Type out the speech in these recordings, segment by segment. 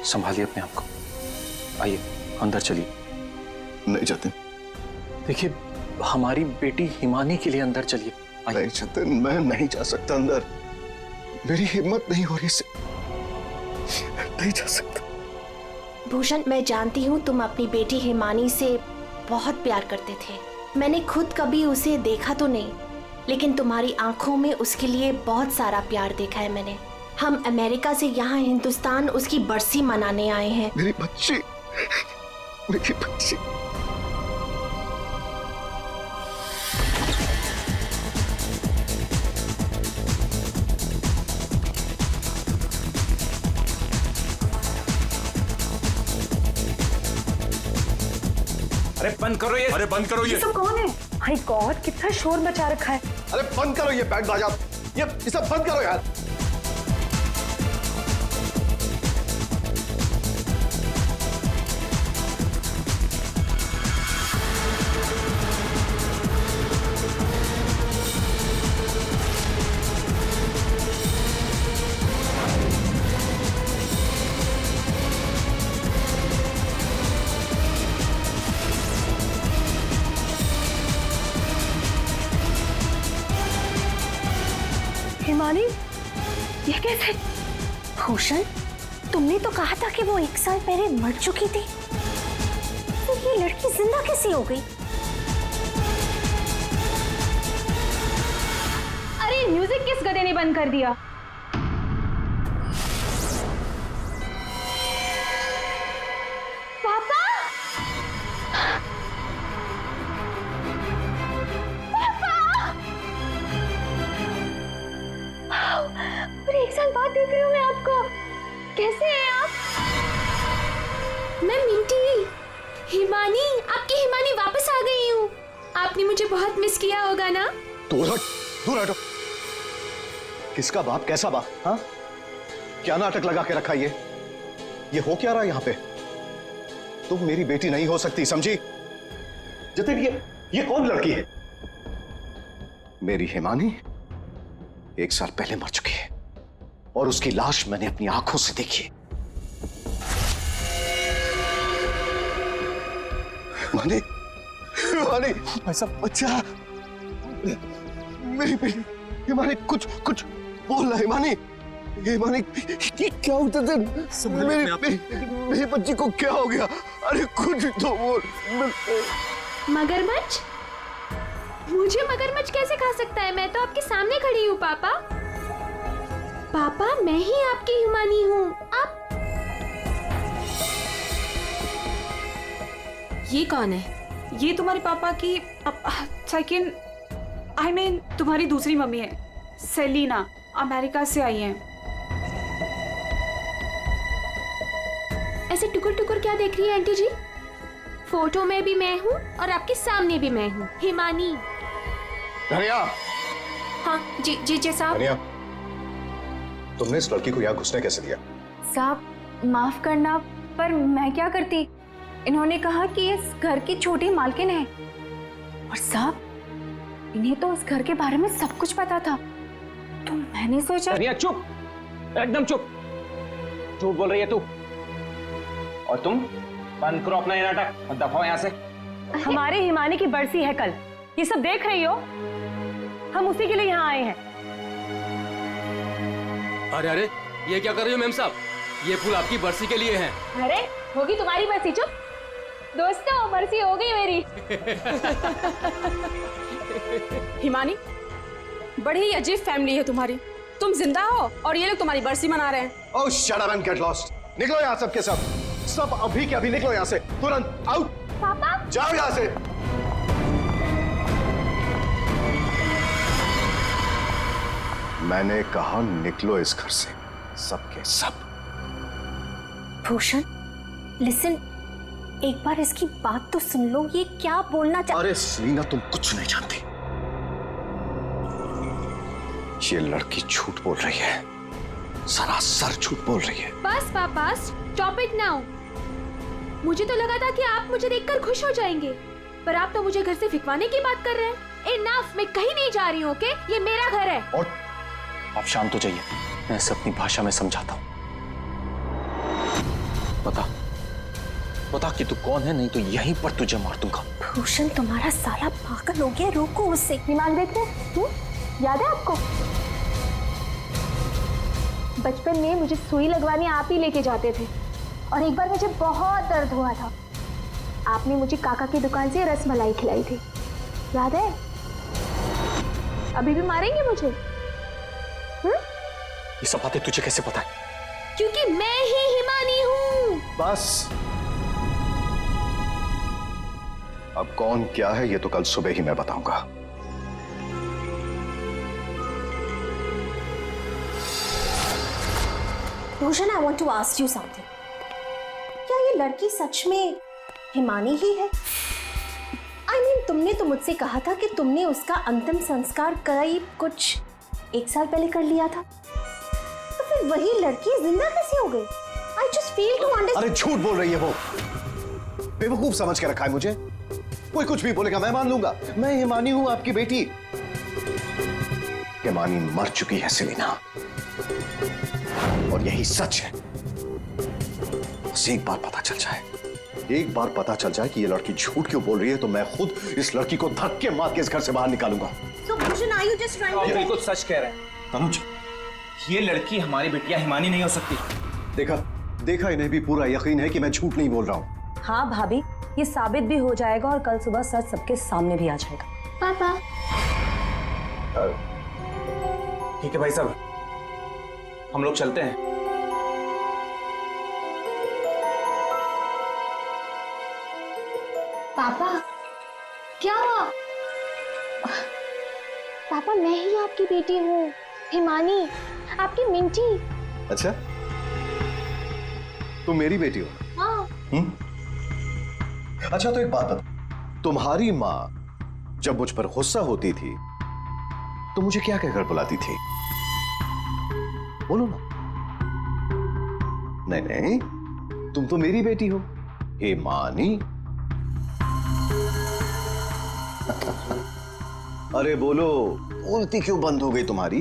संभालिए अपने आप को। आइए अंदर चलिए। नहीं जतिन। देखिए हमारी बेटी हिमानी के लिए अंदर चलिए। नहीं जतिन, मैं नहीं जा सकता अंदर। मेरी हिम्मत नहीं हो रही इससे। नहीं जा सकता। भूषण, मैं जानती हूँ तुम अपनी बेटी हिमानी से बहुत प्यार करते थे। मैंने खुद कभी उसे देखा तो नहीं, लेकिन तुम्हारी आंखों में उसके लिए बहुत सारा प्यार देखा है मैंने। हम अमेरिका से यहाँ हिंदुस्तान उसकी बरसी मनाने आए हैं। मेरी बच्ची, मेरी बच्ची। अरे बंद करो ये। अरे बंद करो ये। सब कौन है? माय गॉड, कितना शोर मचा रखा है। अरे बंद करो ये बैंड बाजा। ये सब बंद करो यार। हिमानी, ये कैसे? भूषण, तुमने तो कहा था कि वो 1 साल पहले मर चुकी थी, तो ये लड़की जिंदा कैसे हो गई? अरे म्यूजिक किस गधे ने बंद कर दिया? पापा! और 1 साल बाद देख रही हूँ मैं आपको। कैसे हैं आप? मैं मिंटी, हिमानी, आपकी हिमानी वापस आ गई हूँ। आपने मुझे बहुत मिस किया होगा ना? दूर हट, दूर हटो। किसका बाप, कैसा बाप? हाँ, क्या नाटक लगा के रखा ये हो क्या रहा है यहाँ पे? तुम मेरी बेटी नहीं हो सकती, समझी? जतिन, ये कौन लड़की है? मेरी हिमानी 1 साल पहले मर चुकी है और उसकी लाश मैंने अपनी आंखों से देखी है। हिमानी, हिमानी, ऐसा बच्चा, मेरी बेटी हिमानी, कुछ बोल रहा है हिमानी। हिमानी, क्या होता था? मेरी बच्ची को क्या हो गया? अरे कुछ तो बोल। मगरमच्छ? मुझे मगरमच्छ कैसे खा सकता है? मैं तो आपके सामने खड़ी हूँ पापा। पापा, मैं ही आपकी हिमानी हूँ। आप ये कौन है? ये तुम्हारे पापा की सेकंड, आई मीन तुम्हारी दूसरी मम्मी है, सेलिना, अमेरिका से आई हैं। ऐसे टुकुर टुकुर क्या देख रही है आंटी जी? फोटो में भी मैं हूँ और आपके सामने भी मैं हूँ, हिमानी। धनिया। हाँ जी साहब। धनिया, तुमने इस लड़की को यहाँ घुसने कैसे दिया? साहब माफ करना, पर मैं क्या करती? इन्होंने कहा कि इस घर की छोटी मालकिन है, और साहब इन्हें तो इस घर के बारे में सब कुछ पता था, तो मैंने सोचा। धनिया चुप, एकदम चुप। झूठ बोल रही है तू। और तुम बंद करो अपना ये नाटक और दफाओ यहाँ से। हमारे हिमानी की बरसी है कल, ये सब देख रही हो? हम उसी के लिए यहाँ आए हैं। अरे ये क्या कर रही हो मेम साहब? ये फूल आपकी बरसी के लिए हैं। अरे होगी तुम्हारी बरसी। चुप दोस्तों, बरसी हो गई मेरी। हिमानी, बड़ी ही अजीब फैमिली है तुम्हारी। तुम जिंदा हो और ये लोग तुम्हारी बरसी मना रहे हैं। Oh shut up and get lost. निकलो यहाँ सब के सब अभी के अभी निकलो यहाँ से, तुरंत आउट। पापा जाओ यहाँ से। मैंने कहा निकलो इस घर से, सब के सब। भूषण लिसन, एक बार इसकी बात तो सुन लो, ये क्या बोलना चाह। अरे सेलिना, तुम कुछ नहीं जानती। ये लड़की झूठ बोल रही है, सरासर झूठ बोल रही है। बस पापा, स्टॉप इट नाउ। मुझे तो लगा था कि आप मुझे देखकर खुश हो जाएंगे, पर आप तो मुझे घर से फिकवाने की बात कर रहे हैं। इनफ, मैं कहीं नहीं जा रही हूँ, ओके? ये मेरा घर है। और आप शांत हो जाइए, मैं इसे अपनी भाषा में समझाता हूँ। बता बता कि तू कौन है, नहीं तो यहीं पर तुझे मार दूंगा। भूषण तुम्हारा साला पागल हो गया, रोको उससे। दिमाग देखते याद है आपको? बचपन में मुझे सुई लगवाने आप ही लेके जाते थे और एक बार मुझे बहुत दर्द हुआ था। आपने मुझे काका की दुकान से रसमलाई खिलाई थी, याद है? अभी भी मारेंगे मुझे? ये सब बातें तुझे कैसे पता है? क्योंकि मैं ही हिमानी हूँ। बस अब कौन क्या है ये तो कल सुबह ही मैं बताऊंगा। Bhushan, I want to ask you something. क्या ये लड़की सच में हिमानी ही है? I mean, तुमने तो मुझसे कहा था कि तुमने उसका अंतिम संस्कार करीब कुछ 1 साल पहले कर लिया था, तो फिर वही लड़की जिंदा कैसे हो गई? I just fail to understand. अरे झूठ बोल रही है वो, बेवकूफ समझ के रखा है मुझे। कोई कुछ भी बोलेगा मैं मान लूंगा। मैं हिमानी हूं, आपकी बेटी। हिमानी मर चुकी है सेलिना, और यही सच है। बस एक बार पता चल जाए, एक बार पता चल जाए कि ये लड़की झूठ क्यों बोल रही है, तो मैं खुद इस लड़की को धक्के मार के इस घर से बाहर निकालूंगा। So, Bhushan, are you just trying to? ये बिल्कुल सच कह रहे हैं तनुज, ये लड़की हमारी बिटिया हिमानी नहीं हो सकती। देखा इन्हें भी पूरा यकीन है कि मैं झूठ नहीं बोल रहा हूं। हाँ भाभी, ये साबित भी हो जाएगा और कल सुबह सच सबके सामने भी आ जाएगा। पापा, ठीक है भाई साहब, हम लोग चलते हैं। पापा क्या हुआ? पापा, मैं ही आपकी बेटी हूँ, हिमानी, आपकी मिंटी। अच्छा, तुम मेरी बेटी हो? हाँ। अच्छा, तो एक बात बता, तुम्हारी माँ जब मुझ पर गुस्सा होती थी तो मुझे क्या कहकर बुलाती थी? बोलो ना। नहीं नहीं, तुम तो मेरी बेटी हो, हिमानी। अरे बोलो, बोलती क्यों बंद हो गई तुम्हारी?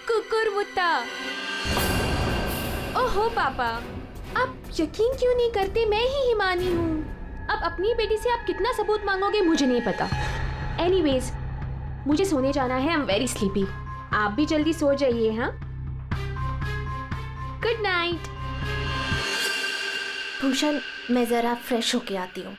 कुकुरमुत्ता। ओहो पापा, आप यकीन क्यों नहीं करते मैं ही हिमानी हूँ? अब अपनी बेटी से आप कितना सबूत मांगोगे मुझे नहीं पता। एनीवेज, मुझे सोने जाना है, आई एम वेरी स्लीपी। आप भी जल्दी सो जाइए। हाँ, गुड नाइट। भूषण, मैं जरा फ्रेश होके आती हूँ।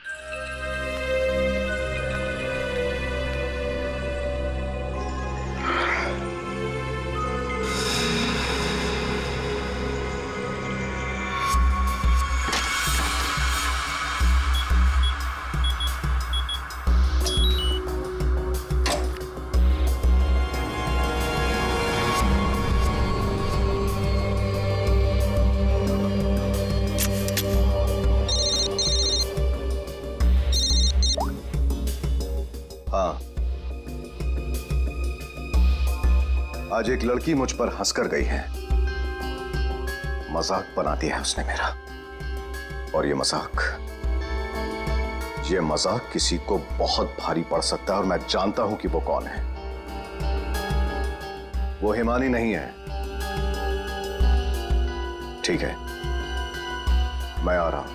आज एक लड़की मुझ पर हंसकर गई है, मजाक बना दिया है उसने मेरा। और ये मजाक किसी को बहुत भारी पड़ सकता है, और मैं जानता हूं कि वो कौन है। वो हिमानी नहीं है। ठीक है, मैं आ रहा हूं।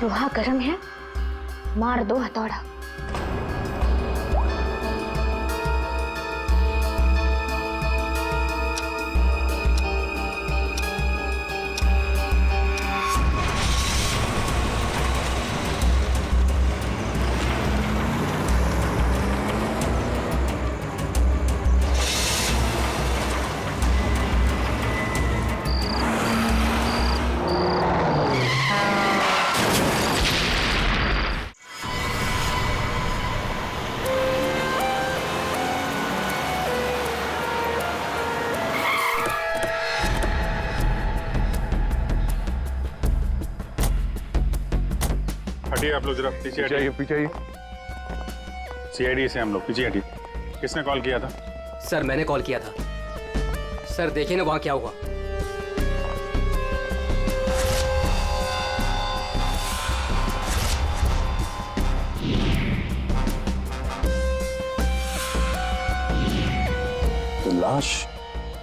लोहा गर्म है, मार दो हथौड़ा। हटिए आप लोग, जरा पीछे हटिए। पीछे आइए। सीआईडी से हम लोग। पीछे हटिए। किसने कॉल किया था? सर मैंने कॉल किया था। सर देखिए ना वहाँ क्या हुआ। तो लाश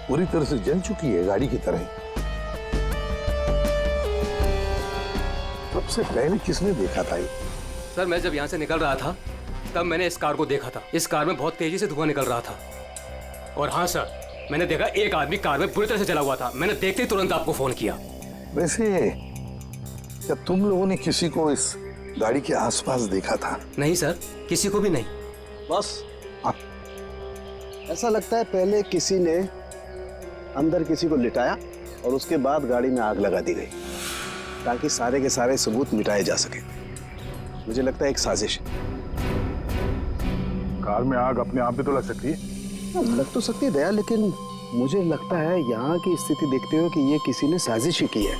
पूरी तरह से जल चुकी है, गाड़ी की तरह। सबसे पहले किसने देखा था ये? सर मैं जब यहाँ से निकल रहा था तब मैंने इस कार को देखा था। इस कार में बहुत तेजी से धुआं निकल रहा था। और हाँ सर, मैंने देखा एक आदमी कार में बुरी तरह से जला हुआ था। मैंने देखते ही तुरंत आपको फोन किया। वैसे क्या तुम लोगों ने किसी को इस गाड़ी के आसपास देखा था? नहीं सर, किसी को भी नहीं। बस ऐसा लगता है पहले किसी ने अंदर किसी को लिटाया और उसके बाद गाड़ी में आग लगा दी गई ताकि सारे के सारे सबूत मिटाए जा सके। मुझे लगता है एक साजिश है। कार में आग अपने आप भी तो लग सकती है। लग तो सकती है दया, लेकिन मुझे लगता है यहाँ की स्थिति देखते हुए कि ये किसी ने साजिश ही की है।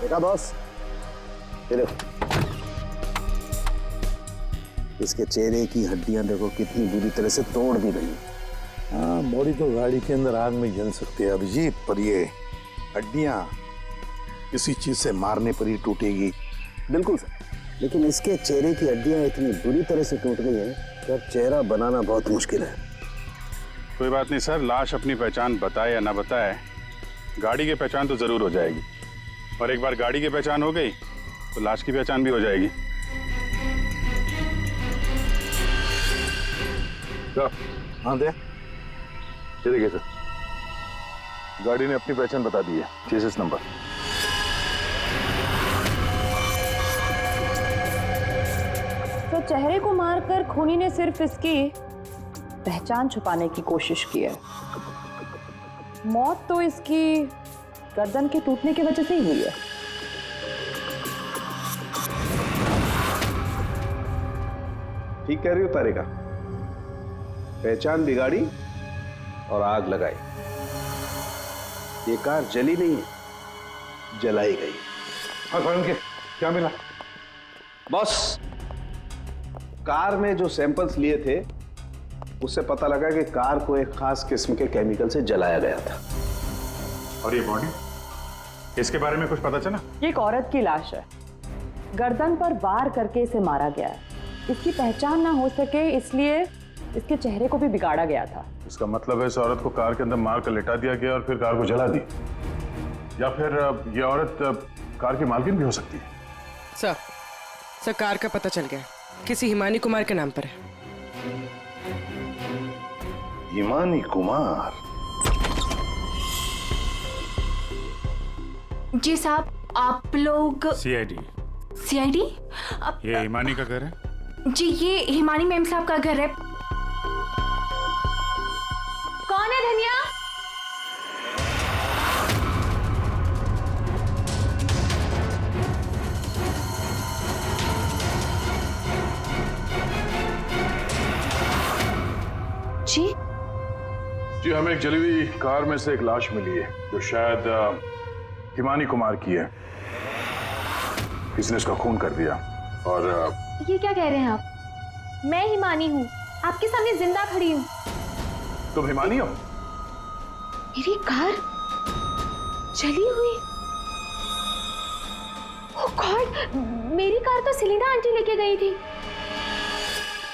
देखा बॉस, ये देखो इसके चेहरे की हड्डियां देखो कितनी बुरी तरह से तोड़ दी गई। हाँ, बॉडी तो गाड़ी के अंदर आग में जल सकती है अभिजीत, पर ये हड्डियां किसी चीज से मारने पर ही टूटेगी। बिल्कुल सर, लेकिन इसके चेहरे की हड्डियां इतनी बुरी तरह से टूट गई हैं कि अब चेहरा बनाना बहुत मुश्किल है। कोई बात नहीं सर, लाश अपनी पहचान बताए या ना बताए, गाड़ी की पहचान तो जरूर हो जाएगी। और एक बार गाड़ी की पहचान हो गई तो लाश की पहचान भी हो जाएगी। हाँ दे, ये देखिए सर, गाड़ी ने अपनी पहचान बता दी है। Chassis number. तो चेहरे को मारकर खूनी ने सिर्फ इसकी पहचान छुपाने की कोशिश की है। मौत तो इसकी गर्दन के टूटने की वजह से ही हुई है। ठीक कह रही हो तारिका, पहचान बिगाड़ी और आग लगाई। ये कार जली नहीं है, जलाई गई। क्या मिला? बॉस, कार में जो सैंपल्स लिए थे उससे पता लगा कि कार को एक खास किस्म के केमिकल से जलाया गया था। और ये बॉडी, इसके बारे में कुछ पता चला? ये एक औरत की लाश है, गर्दन पर वार करके इसे मारा गया है। इसकी पहचान ना हो सके इसलिए इसके चेहरे को भी बिगाड़ा गया था। इसका मतलब है इस औरत को कार के अंदर मार कर लिटा दिया गया और फिर कार को जला दी। या फिर ये औरत कार की मालकिन भी हो सकती है। सर कार का पता चल गया, किसी हिमानी कुमार के नाम पर है। हिमानी कुमार? जी साहब, आप लोग सीआईडी। सीआईडी? ये हिमानी का घर है? जी, ये हिमानी मैम साहब का घर है। कौन है धनिया? जी जी, हमें एक जली हुई कार में से एक लाश मिली है जो शायद हिमानी कुमार की है। किसी ने इसका खून कर दिया। और ये क्या कह रहे हैं आप? मैं हिमानी हूँ, आपके सामने जिंदा खड़ी हूँ। तुम हिमानी हो? मेरी कार जली हुई? ओह गॉड, मेरी कार तो सेलिना आंटी लेके गई थी।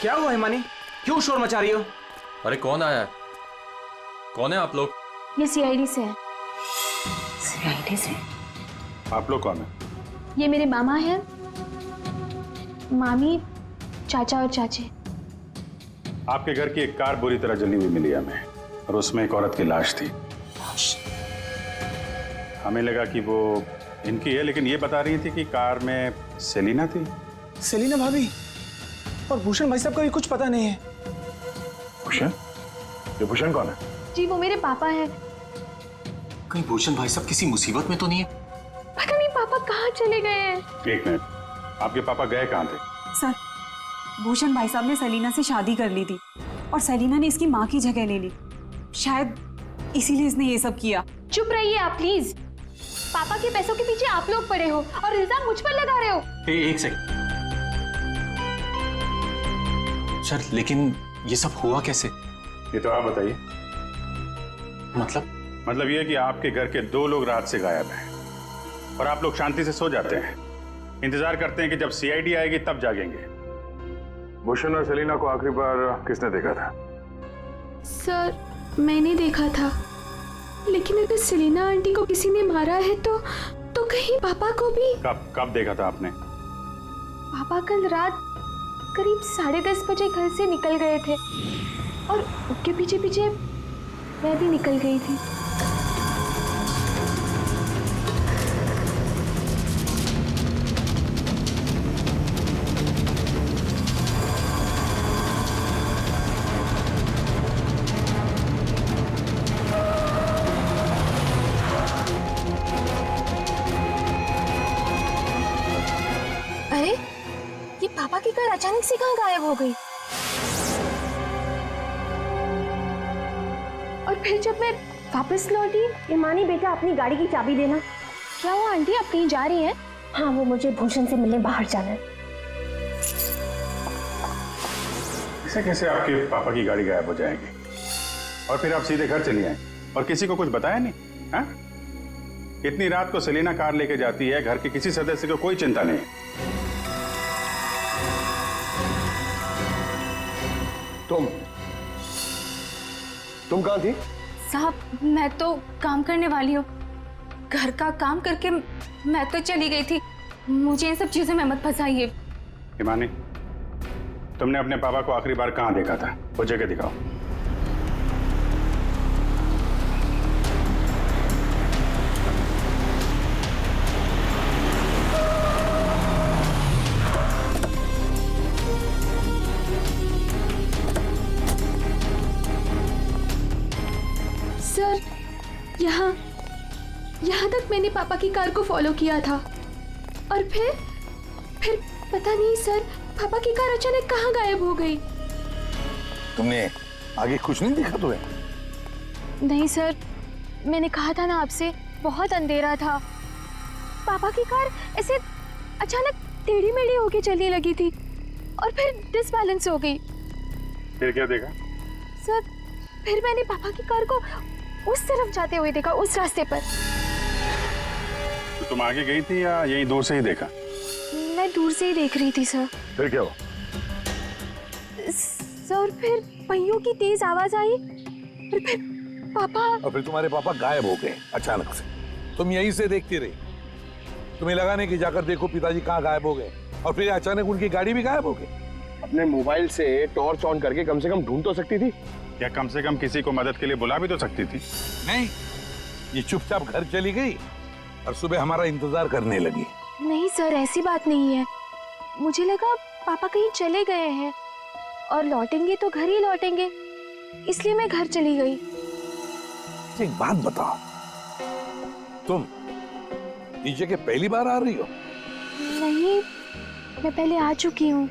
क्या हुआ हिमानी, क्यों शोर मचा रही हो? अरे कौन आया है? कौन है आप लोग? ये सीआईडी से है। सीआईडी से? आप लोग कौन है? ये मेरे मामा हैं, मामी, चाचा और चाची। आपके घर की एक कार बुरी तरह जली हुई मिली हमें और उसमें एक औरत की लाश थी। हमें लगा कि वो इनकी है, लेकिन ये बता रही थी कि कार में सेलिना थी। सेलिना भाभी और भूषण भाई साहब का भी कुछ पता नहीं है। भूषण? ये भूषण कौन है? जी वो मेरे पापा हैं। कहीं भूषण भाई साहब किसी मुसीबत में तो नहीं है? पता नहीं पापा कहाँ चले गए हैं। एक मिनट, आपके पापा गए कहाँ थे? सर, भूषण भाई साहब ने सेलिना से शादी कर ली थी और सेलिना ने इसकी माँ की जगह ले ली। शायद इसीलिए इसने ये सब किया। चुप रहिए आप प्लीज। पापा के पैसों के पीछे आप लोग पड़े हो और इल्जाम मुझ पर लगा रहे हो। एक सेकंड सर, लेकिन ये सब हुआ कैसे? ये तो आप बताइए। मतलब ये कि आपके घर के 2 लोग रात से गायब हैं और आप लोग शांति से सो जाते हैं, इंतजार करते हैं कि जब सीआईडी आएगी तब जागेंगे। भूषण और सेलिना को आखिरी बार किसने देखा था? सर मैंने देखा था, लेकिन अगर सेलिना आंटी को किसी ने मारा है तो कहीं पापा को भी। कब देखा था आपने? पापा कल रात करीब 10:30 बजे घर से निकल गए थे और उनके पीछे पीछे मैं भी निकल गई थी। अरे ये पापा की कार अचानक से कहाँ गायब हो गई? और फिर जब मैं वापस लौटी, हिमानी बेटा अपनी गाड़ी की चाबी देना। क्या हुआ आंटी, आप कहीं जा रही हैं? हाँ, वो मुझे भूषण से मिलने बाहर जाना है। ऐसे कैसे आपके पापा की गाड़ी गायब हो जाएगी और फिर आप सीधे घर चली आए और किसी को कुछ बताया नहीं? हाँ? इतनी रात को सेलिना कार लेके जाती है, घर के किसी सदस्य को कोई चिंता नहीं है। तुम कहाँ थी? साहब मैं तो काम करने वाली हूँ, घर का काम करके मैं तो चली गई थी। मुझे इन सब चीजों में मत फंसाइए। हिमानी, तुमने अपने पापा को आखिरी बार कहाँ देखा था? वो जगह दिखाओ। सर यहाँ तक मैंने पापा की कार को फॉलो किया था और फिर पता नहीं सर, पापा की कार अचानक कहाँ गायब हो गई। तुमने आगे कुछ नहीं देखा तुम्हें? नहीं सर, मैंने कहा था ना आपसे, बहुत अंधेरा था। पापा की कार ऐसे अचानक टेढ़ी मेढ़ी होके चलने लगी थी और फिर डिसबैलेंस हो गई। फिर क्या देखा? सर फिर मैंने पापा की कार को उस तरफ जाते हुए देखा, उस रास्ते पर। तो तुम आगे गई थी या यहीं दूर से ही देखा? मैं दूर से ही देख रही थी सर। फिर क्या हुआ? सर फिर पहियों की तेज आवाज आई और फिर पापा। और फिर तुम्हारे पापा गायब हो गए अचानक से। तुम यहीं से देखती रही, तुम्हें लगा नहीं कि जाकर देखो पिताजी कहाँ गायब हो गए, और फिर अचानक उनकी गाड़ी भी गायब हो गई। अपने मोबाइल से टॉर्च ऑन करके कम से कम ढूंढ तो सकती थी, या कम से कम किसी को मदद के लिए बुला भी तो सकती थी। नहीं, ये चुपचाप घर चली गई और सुबह हमारा इंतजार करने लगी। नहीं सर, ऐसी बात नहीं है। मुझे लगा पापा कहीं चले गए हैं और लौटेंगे तो घर ही लौटेंगे, इसलिए मैं घर चली गई। एक बात बताओ, तुम इस जगह पहली बार आ रही हो? नहीं, मैं पहले आ चुकी हूँ।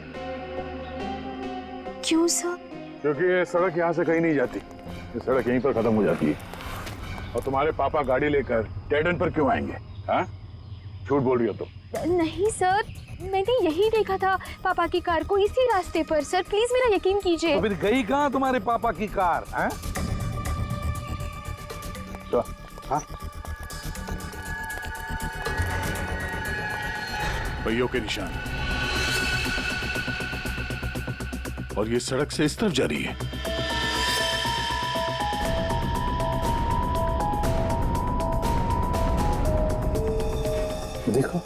क्यों सर? क्योंकि ये सड़क यहाँ से कहीं नहीं जाती, ये सड़क यहीं पर खत्म हो जाती है। और तुम्हारे पापा गाड़ी लेकर डेड एंड पर क्यों आएंगे? हाँ, झूठ बोल रही हो तुम। नहीं सर, मैंने यही देखा था पापा की कार को, इसी रास्ते पर। सर प्लीज मेरा यकीन कीजिए। तो फिर गई कहाँ तुम्हारे पापा की कार? हाँ? तो, हाँ? पहियों के निशान, और ये सड़क से इस तरफ जा रही है। देखो,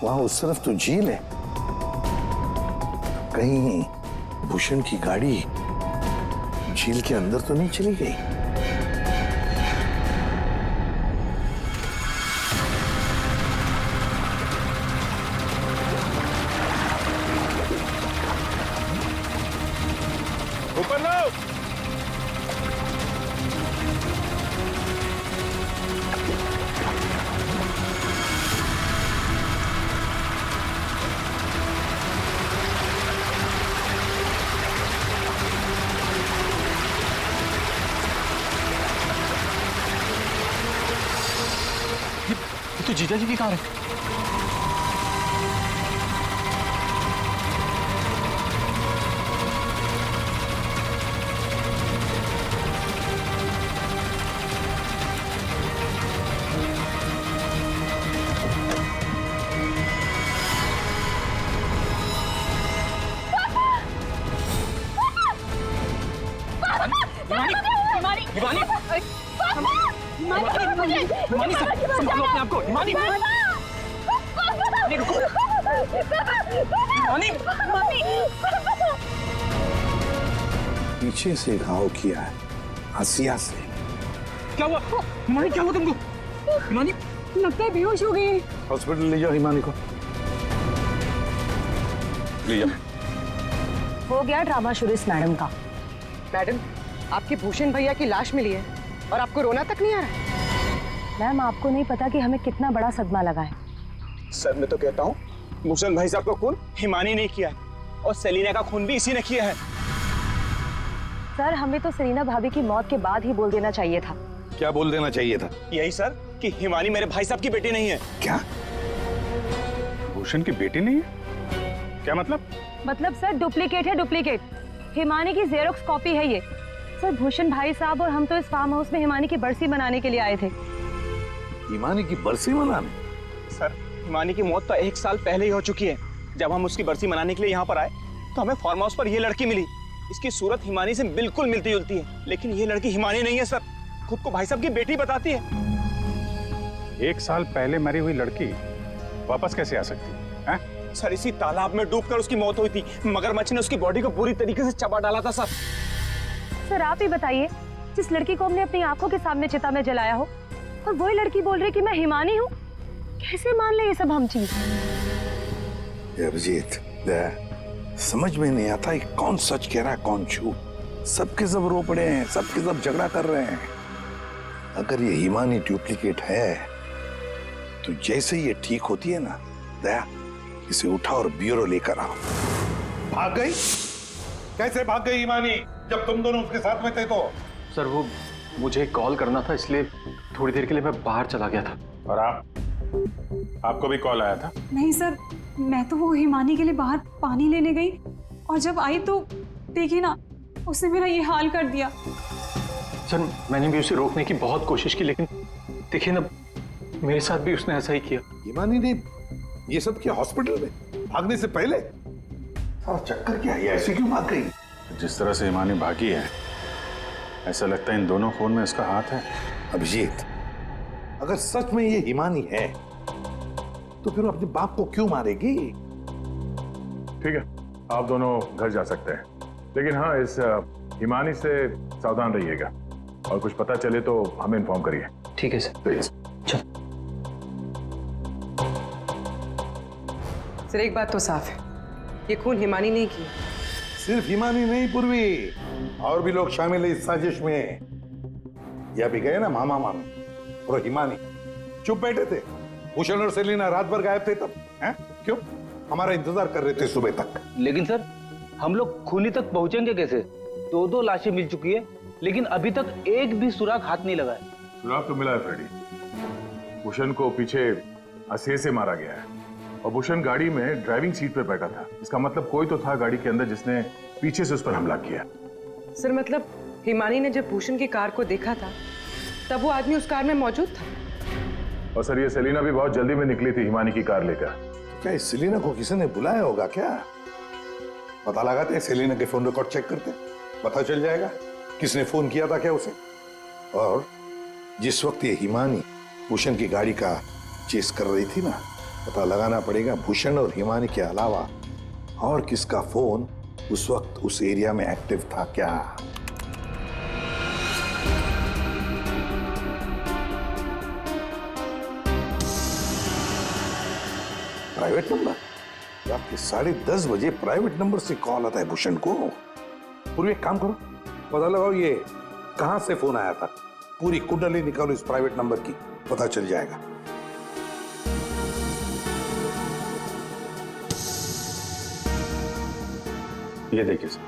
वहां उस तरफ तो झील है, कहीं भूषण की गाड़ी झील के अंदर तो नहीं चली गई? ऊपर लो। तो जीजा जी की कार है। पीछे से घाव किया है, हसिया से। क्या हुआ हिमानी, क्या हुआ तुमको? हिमानी लगता है बेहोश हो गई। हॉस्पिटल ले जाओ हिमानी को, ले जाओ। हो गया ड्रामा शुरू इस मैडम का। मैडम, आपके भूषण भैया की लाश मिली है और आपको रोना तक नहीं आ रहा है? मैम, आपको नहीं पता कि हमें कितना बड़ा सदमा लगा है। सर मैं तो कहता हूँ भूषण भाई साहब का खून हिमानी ने किया है और सेलिना का खून भी इसी ने किया है। सर, हमें तो सेलिना भाभी की मौत के बाद ही बोल देना चाहिए था। क्या बोल देना चाहिए था? यही सर कि हिमानी मेरे भाई साहब की बेटी नहीं है। क्या? भूषण की बेटी नहीं है? क्या मतलब? मतलब सर, डुप्लीकेट है, डुप्लीकेट। हिमानी की जेरोक्स कॉपी है ये। सर, भूषण भाई साहब और हम तो इस फार्म हाउस में हिमानी की बरसी मनाने के लिए आए थे। हिमानी की बरसी मनाने? सर, हिमानी की मौत तो 1 साल पहले ही हो चुकी है। जब हम उसकी बरसी मनाने के लिए यहाँ पर आए तो हमें फार्म हाउस पर ये लड़की मिली। इसकी सूरत हिमानी से बिल्कुल मिलती जुलती है, लेकिन ये लड़की हिमानी नहीं है सर, खुद को भाई साहब की बेटी बताती है। 1 साल पहले मरी हुई लड़की वापस कैसे आ सकती है? सर, इसी तालाब में डूबकर उसकी मौत हुई थी। मगरमच्छ ने उसकी बॉडी को पूरी तरीके से चबा डाला था सर। सर, आप ही बताइए, जिस लड़की को हमने अपनी आंखों के सामने चिता में जलाया हो और वही लड़की बोल रही कि मैं हिमानी हूँ, कैसे मान ले ये सब हम चीज? अभिजीत, समझ में नहीं आता है कौन सच कह रहा है कौन झूठ। सबके सब रो पड़े हैं, सबके सब झगड़ा कर रहे हैं। अगर ये हिमानी डुप्लीकेट है तो जैसे ये ठीक होती है ना, दया इसे उठा और ब्यूरो लेकर आओ। भाग गई? कैसे भाग गई हिमानी जब तुम दोनों उसके साथ में थे? तो सर वो मुझे कॉल करना था, इसलिए थोड़ी देर के लिए मैं बाहर चला गया था। और आपको भी कॉल आया था? नहीं सर, मैं तो वो हिमानी के लिए बाहर पानी लेने गई और जब आई तो देखिए ना, उसने मेरा ये हाल कर दिया। सर मैंने भी उसे रोकने की बहुत कोशिश की, लेकिन देखिए ना, मेरे साथ भी उसने ऐसा ही किया। हिमानी ने ये सब किया हॉस्पिटल में भागने से पहले? सारा चक्कर क्या है, ऐसे क्यों भाग गई? जिस तरह से हिमानी भागी है, ऐसा लगता है इन दोनों खून में उसका हाथ है। अभिजीत, अगर सच में ये हिमानी है तो फिर वो अपने बाप को क्यों मारेगी? ठीक है, आप दोनों घर जा सकते हैं, लेकिन हाँ, इस हिमानी से सावधान रहिएगा और कुछ पता चले तो हमें इन्फॉर्म करिए। ठीक है सर, प्लीज। सर, एक बात तो साफ है, ये खून हिमानी नहीं की। सिर्फ हिमानी नहीं पूर्वी, और भी लोग शामिल है इस साजिश में। यह भी गए ना मामा मामी और हिमानी चुप बैठे थे। भूषण और सेलिना रात भर गायब थे तब, हैं? क्यों? हमारा इंतजार कर रहे थे सुबह तक। लेकिन सर, हम लोग खूनी तक पहुंचेंगे कैसे? 2 लाशें मिल चुकी है, लेकिन अभी तक एक भी सुराग हाथ नहीं लगा है। सुराग तो मिला है फ्रेडी। भूषण को पीछे हंसे से मारा गया है और भूषण गाड़ी में ड्राइविंग सीट पर बैठा था। इसका मतलब कोई तो था गाड़ी के अंदर जिसने पीछे से उस पर हमला किया। सर, मतलब हिमानी ने जब भूषण की कार को देखा था तब वो आदमी उस कार में मौजूद था। और सर, ये सेलिना भी बहुत जल्दी में निकली थी हिमानी की कार लेकर। क्या इस सेलिना को किसी ने बुलाया होगा क्या? पता लगाते हैं, सेलिना के फोन रिकॉर्ड चेक करते, पता चल जाएगा किसने फोन किया था क्या उसे। और जिस वक्त ये हिमानी भूषण की गाड़ी का चेस कर रही थी ना, पता लगाना पड़ेगा भूषण और हिमानी के अलावा और किसका फोन उस वक्त उस एरिया में एक्टिव था क्या। Private number? रात के 10:30 बजे प्राइवेट नंबर से कॉल आता है भूषण को। पूरी एक काम करो, पता लगाओ ये कहां से फोन आया था। पूरी कुंडली निकालो इस प्राइवेट नंबर की, पता चल जाएगा। ये देखिए सर,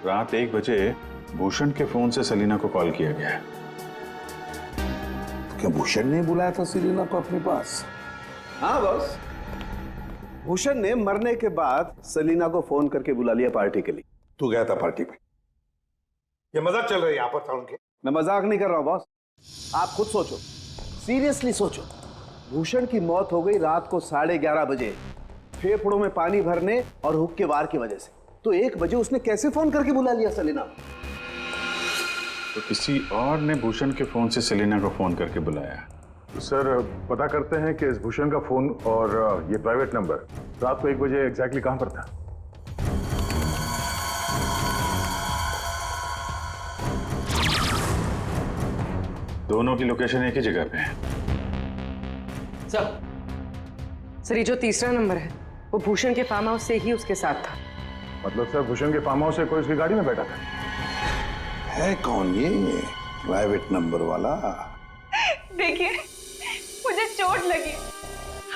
रात 1 बजे भूषण के फोन से सेलिना को कॉल किया गया है। क्या भूषण ने बुलाया था सेलिना को अपने पास? हाँ बॉस, भूषण ने मरने के बाद सेलिना को फोन करके बुला लिया पार्टी के लिए। तू गया था पार्टी में? ये मजाक चल रही है यहाँ पर था उनके? मैं मजाक नहीं कर रहा हूं बॉस, आप खुद सोचो, सीरियसली सोचो। भूषण की मौत हो गई रात को 11:30 बजे, फेफड़ों में पानी भरने और हुक्के के वार की वजह से। तो 1 बजे उसने कैसे फोन करके बुला लिया सेलिना? तो किसी और ने भूषण के फोन से सेलिना को फोन करके बुलाया। सर पता करते हैं कि इस भूषण का फोन और ये प्राइवेट नंबर रात को 1 बजे एग्जैक्टली कहां पर था? दोनों की लोकेशन एक ही जगह पे है। सर ये जो तीसरा नंबर है वो भूषण के फार्म हाउस से ही उसके साथ था। मतलब सर भूषण के फार्म हाउस से कोई उसकी गाड़ी में बैठा था? है कौन ये प्राइवेट नंबर वाला? देखिए मुझे चोट लगी,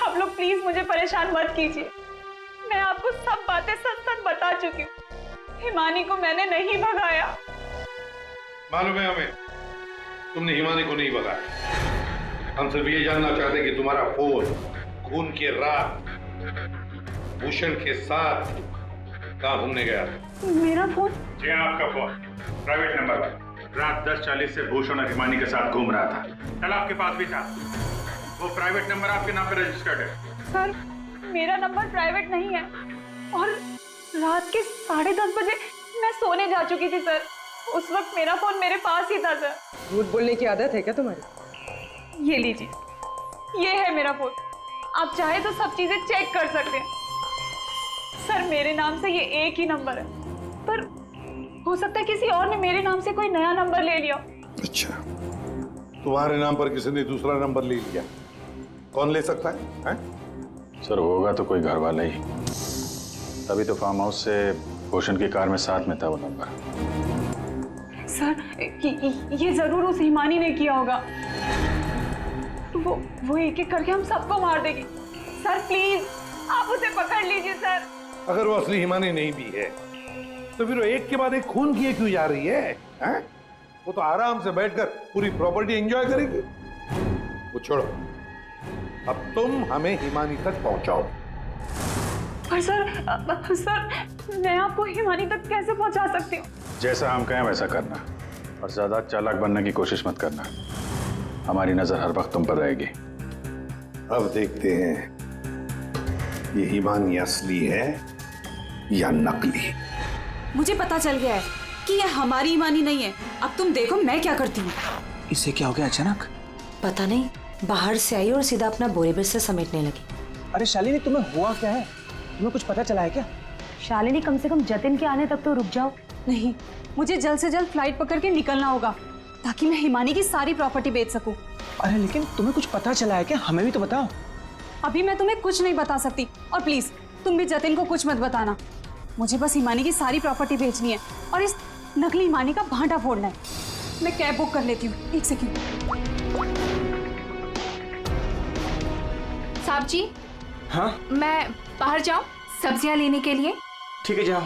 आप लोग प्लीज मुझे परेशान मत कीजिए। मैं आपको सब बातें सच सच बता चुकी हूँ। हिमानी को मैंने नहीं भगाया। मालूम है हमें, तुमने हिमानी को नहीं भगाया। हम सिर्फ ये जानना चाहते कि तुम्हारा फोन खून की रात भूषण के साथ कहाँ घूमने गया था? मेरा फोन? जी आपका फोन प्राइवेट नंबर पर रात 10:40 से भूषण और हिमानी के साथ घूम रहा था। कल आपके पास भी था। वो प्राइवेट नंबर आपके नाम पे रजिस्टर्ड है। सर मेरा नंबर प्राइवेट नहीं है और रात के 10:30 बजे मैं सोने जा चुकी थी सर। उस वक्त मेरा फोन मेरे पास ही था सर। झूठ बोलने की आदत है क्या तुम्हारी? ये लीजिए, ये है मेरा फोन। आप चाहे तो सब चीजें चेक कर सकते हैं। सर मेरे नाम से ये एक ही नंबर है, पर हो सकता है किसी और ने मेरे नाम से कोई नया नंबर ले लिया। अच्छा, तुम्हारे नाम पर किसी ने दूसरा नंबर ले लिया? कौन ले सकता है? सर होगा तो कोई घर वाला ही। तभी तो फार्म हाउस से भूषण की कार में साथ में था वो नंबर। सर ये जरूर उस हिमानी ने किया होगा। वो एक एक करके हम सबको मार देगी। सर प्लीज आप उसे पकड़ लीजिए सर। अगर वो असली हिमानी नहीं भी है तो फिर वो एक के बाद एक खून किए क्यों जा रही है? वो तो आराम से बैठकर पूरी प्रॉपर्टी एंजॉय करेगी। वो छोड़ो, अब तुम हमें हिमानी तक पहुंचाओ। पर सर मैं आपको हिमानी तक कैसे पहुंचा सकती हूँ? जैसा हम कहें वैसा करना और ज्यादा चालाक बनने की कोशिश मत करना। हमारी नजर हर वक्त तुम पर रहेगी। अब देखते हैं ये हिमानी असली है या नकली। मुझे पता चल गया है कि ये हमारी हिमानी नहीं है। अब तुम देखो मैं क्या करती हूँ। इसे क्या हो गया अचानक? पता नहीं, बाहर से आई और सीधा अपना बोरे बिस्तर समेटने लगी। अरे शालिनी तुम्हें हुआ क्या है? तुम्हें कुछ पता चला है क्या? शालिनी कम से कम जतिन के आने तक तो रुक जाओ। नहीं, मुझे जल्द से जल्द फ्लाइट पकड़ के निकलना होगा ताकि मैं हिमानी की सारी प्रॉपर्टी बेच सकूं। अरे लेकिन तुम्हें कुछ पता चला है क्या? हमें भी तो बताओ। अभी मैं तुम्हें कुछ नहीं बता सकती और प्लीज तुम भी जतिन को कुछ मत बताना। मुझे बस हिमानी की सारी प्रॉपर्टी बेचनी है और इस नकली हिमानी का भांटा फोड़ना है। मैं कैब बुक कर लेती हूँ, 1 सेकंड। साहब जी, हाँ मैं बाहर जाऊं सब्जियां लेने के लिए? ठीक है, जाओ।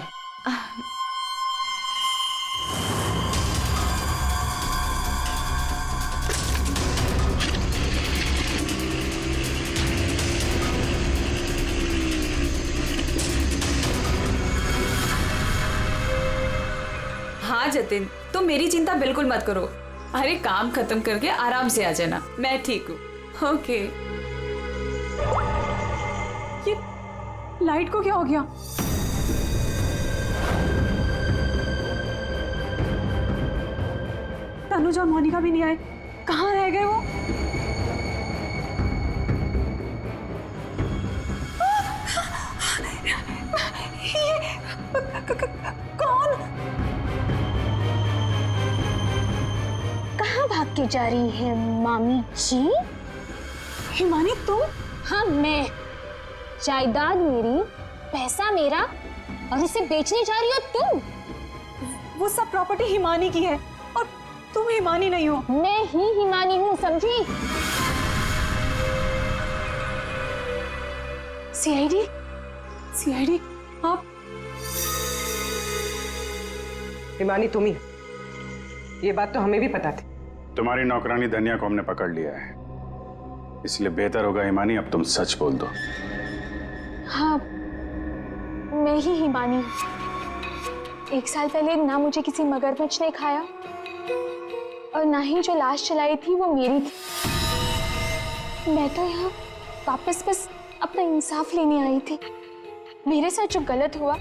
हाँ जतिन, तुम मेरी चिंता बिल्कुल मत करो। अरे काम खत्म करके आराम से आ जाना, मैं ठीक हूँ। ओके। ये लाइट को क्या हो गया? तनुज और मोनिका भी नहीं आए, कहाँ रह गए वो? कौन? कहाँ भाग के जा रही है मामी जी? हिमानी तुम? हाँ मैं। जायदाद मेरी, पैसा मेरा और इसे बेचने जा रही हो तुम? वो सब प्रॉपर्टी हिमानी की है और तुम हिमानी नहीं हो। मैं ही हिमानी हूँ, समझी? सीआईडी? सीआईडी आप? हिमानी तुम ही, ये बात तो हमें भी पता थी। तुम्हारी नौकरानी धनिया को हमने पकड़ लिया है, इसलिए बेहतर होगा हिमानी अब तुम सच बोल दो। हाँ, मैं ही हिमानी हूँ। 1 साल पहले ना मुझे किसी मगरमच्छ ने खाया और ना ही जो लाश चलाई थी वो मेरी थी। मैं तो यहाँ वापस बस अपना इंसाफ लेने आई थी। मेरे साथ जो गलत हुआ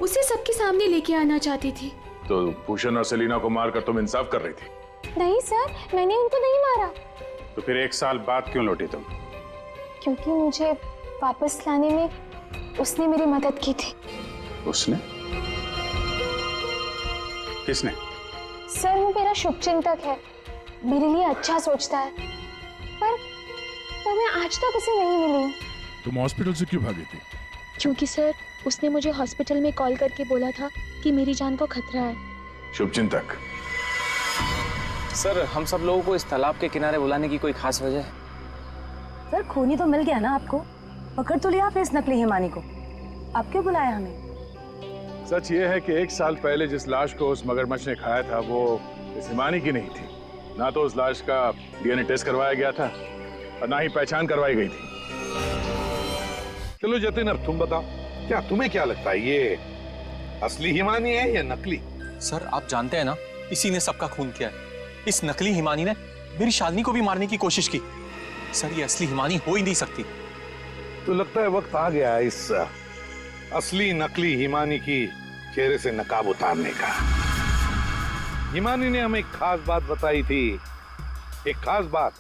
उसे सबके सामने लेके आना चाहती थी। तो भूषण और सेलिना को मारकर तुम इंसाफ कर रही थी? नहीं सर, मैंने उनको नहीं मारा। तो फिर 1 साल बाद क्यों लौटी तुम? क्योंकि मुझे वापस लाने में उसने मेरी मदद की थी। उसने? किसने? सर, वो मेरा शुभचिंतक है, मेरे लिए अच्छा सोचता है, पर मैं आज तक उसे नहीं मिली हूँ। तुम हॉस्पिटल से क्यों भागी थी? क्योंकि सर, उसने मुझे हॉस्पिटल में कॉल करके बोला था कि मेरी जान को खतरा है। शुभचिंतक। सर, हम सब लोगों को इस तालाब के किनारे बुलाने की कोई खास वजह है? सर, खूनी तो मिल गया ना आपको, पकड़ तो लिया आपने इस नकली हिमानी को, आप क्यों बुलाया हमें? सच ये है कि 1 साल पहले जिस लाश को उस मगरमच्छ ने खाया था वो इस हिमानी की नहीं थी। ना तो उस लाश का डीएनए टेस्ट करवाया गया था और ना ही पहचान करवाई गई थी। चलो जतिन, अब तुम बताओ, क्या तुम्हें क्या लगता है, ये असली हिमानी है या नकली? सर, आप जानते हैं ना, इसी ने सबका खून किया है। इस नकली हिमानी ने मेरी शालिनी को भी मारने की कोशिश की। सर, ये असली हिमानी हो ही नहीं सकती। तो लगता है वक्त आ गया इस असली नकली हिमानी की चेहरे से नकाब उतारने का। हिमानी ने हमें एक खास बात बताई थी, एक खास बात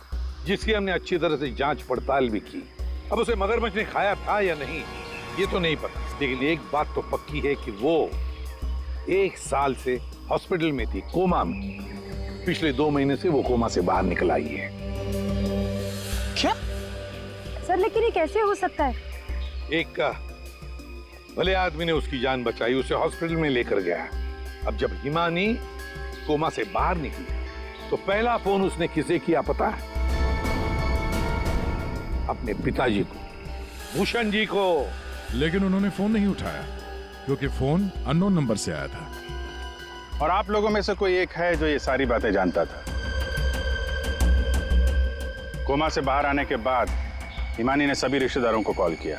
जिसकी हमने अच्छी तरह से जांच पड़ताल भी की। अब उसे मगरमच्छ ने खाया था या नहीं ये तो नहीं पता, लेकिन एक बात तो पक्की है कि वो 1 साल से हॉस्पिटल में थी, कोमा में। पिछले 2 महीने से वो कोमा से बाहर निकल आई है। क्या? सर, लेकिन ये कैसे हो सकता है? एक भले आदमी ने उसकी जान बचाई, उसे हॉस्पिटल में लेकर गया। अब जब हिमानी कोमा से बाहर निकली तो पहला फोन उसने किसे किया पता है? अपने पिताजी को, भूषण जी को। लेकिन उन्होंने फोन नहीं उठाया क्योंकि फोन अननोन नंबर से आया था। और आप लोगों में से कोई एक है जो ये सारी बातें जानता था। कोमा से बाहर आने के बाद हिमानी ने सभी रिश्तेदारों को कॉल किया।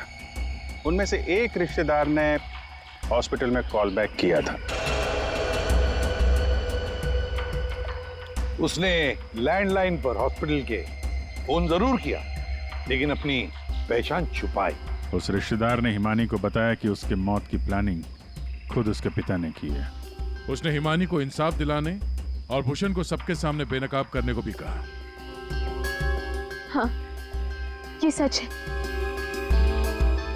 उनमें से एक रिश्तेदार ने हॉस्पिटल में कॉल बैक किया था। उसने लैंडलाइन पर हॉस्पिटल के फोन जरूर किया, लेकिन अपनी पहचान छुपाई। उस रिश्तेदार ने हिमानी को बताया कि उसके मौत की प्लानिंग खुद उसके पिता ने की है। उसने हिमानी को इंसाफ दिलाने और भूषण को सबके सामने बेनकाब करने को भी कहा। हाँ, ये सच है।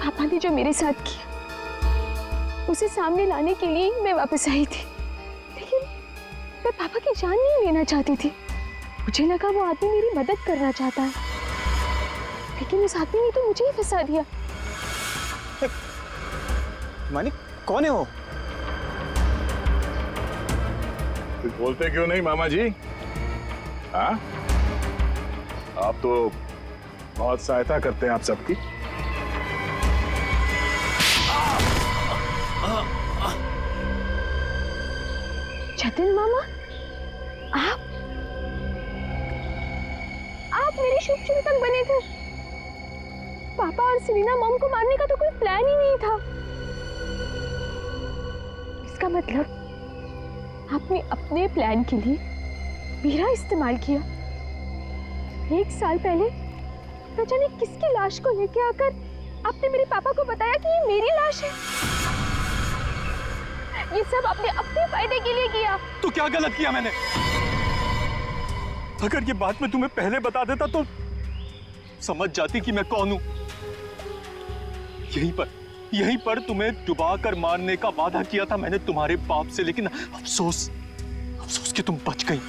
पापा ने जो मेरे साथ किया उसे सामने लाने के लिए मैं वापस आई थी, लेकिन मैं पापा की जान नहीं लेना चाहती थी। मुझे लगा वो आदमी मेरी मदद करना चाहता है, लेकिन उस आदमी ने तो मुझे ही फंसा दिया। मानी, कौन है वो? कुछ बोलते क्यों नहीं मामा जी? हाँ, आप तो बहुत सहायता करते हैं आप सबकी। जतिन मामा, आप मेरे शुभचिंतक बने थे। पापा और सेलिना मॉम को मारने का तो कोई प्लान ही नहीं था। इसका मतलब आपने अपने प्लान के लिए मेरा इस्तेमाल किया। 1 साल पहले न जाने किसकी लाश को लेके आकर आपने मेरे पापा को बताया कि ये मेरी लाश है। ये सब आपने अपने फायदे के लिए किया। तो क्या गलत किया मैंने? अगर ये बात मैं तुम्हें पहले बता देता तो समझ जाती कि मैं कौन हूं। यहीं पर तुम्हें डुबा कर मारने का वादा किया था मैंने तुम्हारे बाप से, लेकिन अफसोस कि तुम बच गई।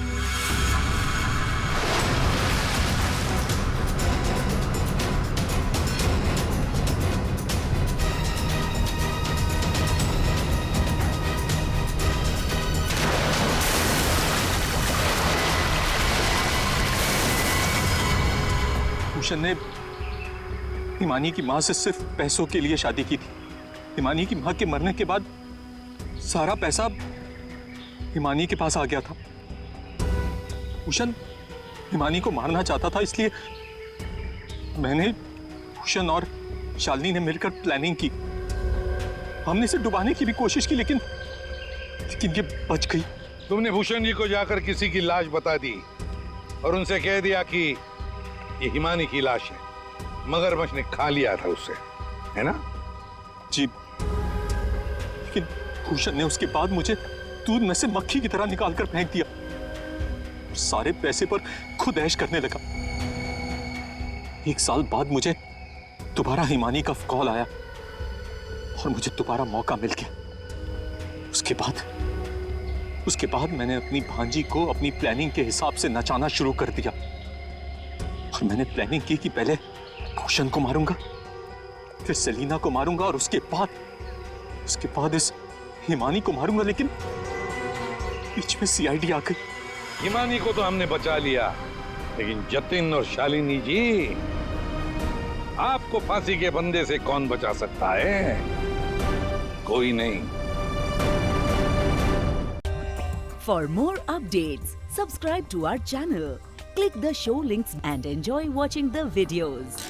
भूषण ने हिमानी की मां से सिर्फ पैसों के लिए शादी की थी। हिमानी की मां के मरने के बाद सारा पैसा हिमानी के पास आ गया था। भूषण हिमानी को मारना चाहता था, इसलिए मैंने, भूषण और शालिनी ने मिलकर प्लानिंग की। हमने इसे डुबाने की भी कोशिश की, लेकिन ये बच गई। तुमने भूषण जी को जाकर किसी की लाश बता दी और उनसे कह दिया कि ये हिमानी की लाश है, मगरमच्छ ने खा लिया था उससे, है ना? जी, लेकिन भूषण ने उसके बाद मुझे दूध में से मक्खी की तरह निकालकर फेंक दिया। सारे पैसे पर खुद ऐश करने लगा। 1 साल बाद मुझे दोबारा हिमानी का कॉल आया और मुझे दोबारा मौका मिल गया। उसके बाद मैंने अपनी भांजी को अपनी प्लानिंग के हिसाब से नचाना शुरू कर दिया। और मैंने प्लानिंग की कि पहले भूषण को मारूंगा, फिर सेलिना को मारूंगा और उसके बाद इस हिमानी को मारूंगा, लेकिन बीच में सीआईडी आ गई। हिमानी को तो हमने बचा लिया, लेकिन जतिन और शालिनी जी, आपको फांसी के फंदे से कौन बचा सकता है? कोई नहीं। For more updates, subscribe to our channel, click the show links and enjoy watching the videos.